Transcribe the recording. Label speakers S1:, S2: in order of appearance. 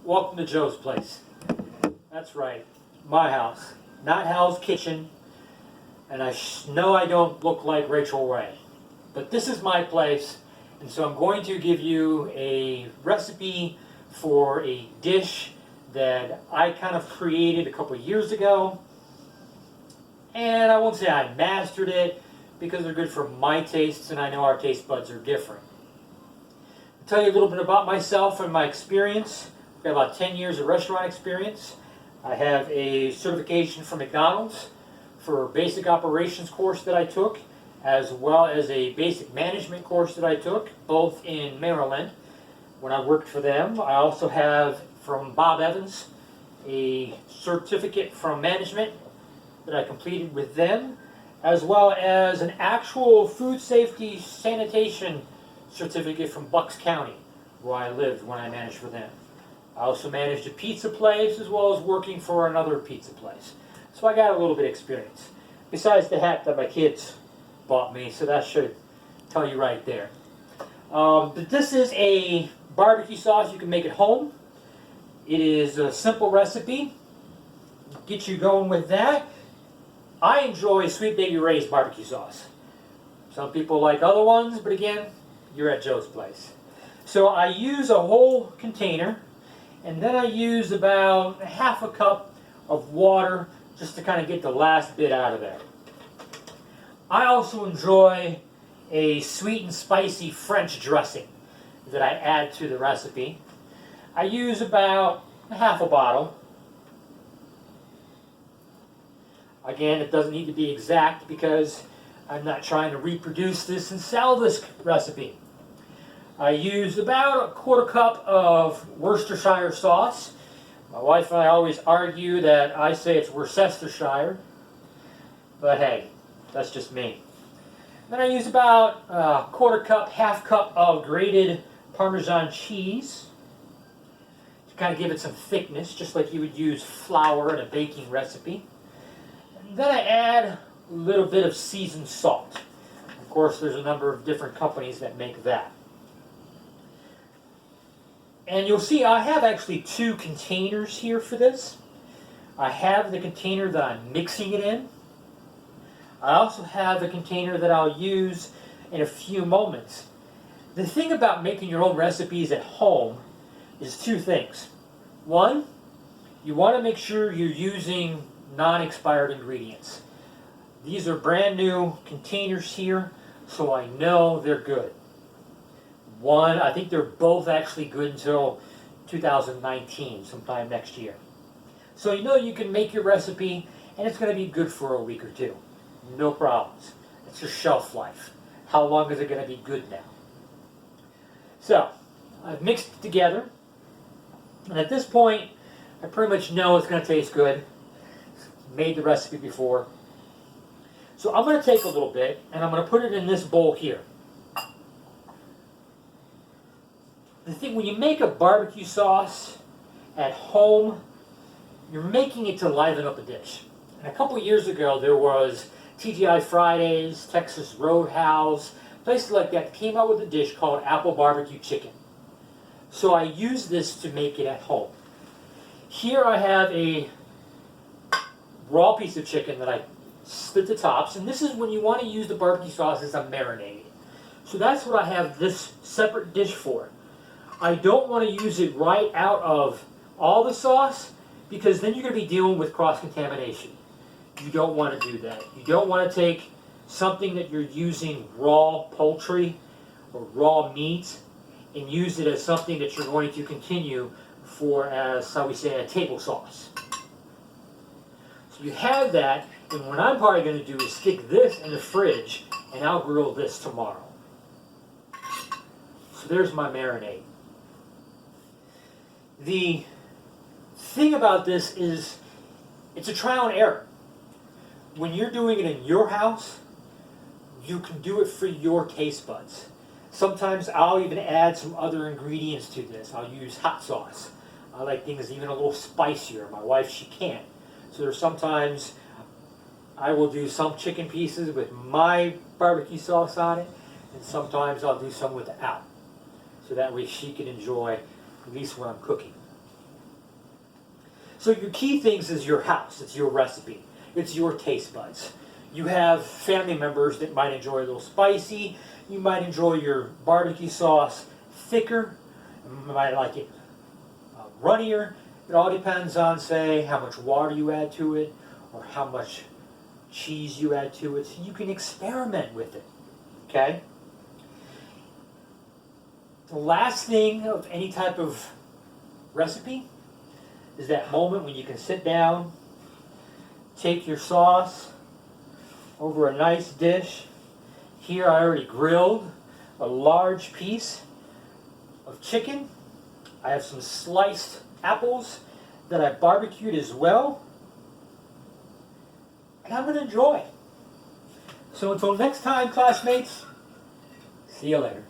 S1: Welcome to Joe's place. That's right, my house, not Hal's kitchen. And I know I don't look like Rachel Ray, but this is my place, and so I'm going to give you a recipe for a dish that I kind of created a couple years ago. And I won't say I mastered it because they're good for my tastes, and I know our taste buds are different. I'll tell you a little bit about myself and my experience. I've got about 10 years of restaurant experience. I have a certification from McDonald's for a basic operations course that I took, as well as a basic management course that I took, both in Maryland when I worked for them. I also have from Bob Evans a certificate from management that I completed with them, as well as an actual food safety sanitation certificate from Bucks County, where I lived when I managed for them. I also managed a pizza place as well as working for another pizza place. So I got a little bit of experience. Besides the hat that my kids bought me, so that should tell you right there. But this is a barbecue sauce. You can make at home. It is a simple recipe. Get you going with that. I enjoy Sweet Baby Ray's barbecue sauce. Some people like other ones, but again, you're at Joe's place. So I use a whole container, and then I use about half a cup of water just to kind of get the last bit out of there. I also enjoy a sweet and spicy French dressing that I add to the recipe. I use about half a bottle. Again, it doesn't need to be exact because I'm not trying to reproduce this and sell this recipe. I use about a quarter cup of Worcestershire sauce. My wife and I always argue that I say it's Worcestershire, but hey, that's just me. Then I use about a quarter cup, half cup of grated Parmesan cheese to kind of give it some thickness, just like you would use flour in a baking recipe. And then I add a little bit of seasoned salt. Of course, there's a number of different companies that make that. And you'll see I have actually two containers here for this. I have the container that I'm mixing it in. I also have a container that I'll use in a few moments. The thing about making your own recipes at home is two things. One, you want to make sure you're using non-expired ingredients. These are brand new containers here, so I know they're good. One, I think they're both actually good until 2019, sometime next year. So you know you can make your recipe and it's going to be good for a week or two. No problems. It's your shelf life. How long is it going to be good now? So, I've mixed it together. And at this point, I pretty much know it's going to taste good. Made the recipe before. So I'm going to take a little bit and I'm going to put it in this bowl here. The thing, when you make a barbecue sauce at home, you're making it to liven up a dish. And a couple years ago, there was TGI Fridays, Texas Roadhouse, places like that came out with a dish called apple barbecue chicken. So I use this to make it at home. Here I have a raw piece of chicken that I split the tops, and this is when you want to use the barbecue sauce as a marinade. So that's what I have this separate dish for. I don't want to use it right out of all the sauce because then you're going to be dealing with cross-contamination. You don't want to do that. You don't want to take something that you're using raw poultry or raw meat and use it as something that you're going to continue for, as how we say, a table sauce. So you have that, and what I'm probably going to do is stick this in the fridge and I'll grill this tomorrow. So there's my marinade. The thing about this is it's a trial and error. When you're doing it in your house, you can do it for your taste buds. Sometimes I'll even add some other ingredients to this. I'll use hot sauce. I like things even a little spicier. My wife, she can't. So there's sometimes I will do some chicken pieces with my barbecue sauce on it, and sometimes I'll do some without. So that way she can enjoy at least what I'm cooking. So your key things is your house. It's your recipe. It's your taste buds. You have family members that might enjoy a little spicy. You might enjoy your barbecue sauce thicker. You might like it runnier. It all depends on, say, how much water you add to it or how much cheese you add to it. So you can experiment with it. Okay? The last thing of any type of recipe is that moment when you can sit down, take your sauce over a nice dish. Here I already grilled a large piece of chicken. I have some sliced apples that I barbecued as well. And I'm going to enjoy. So until next time, classmates, see you later.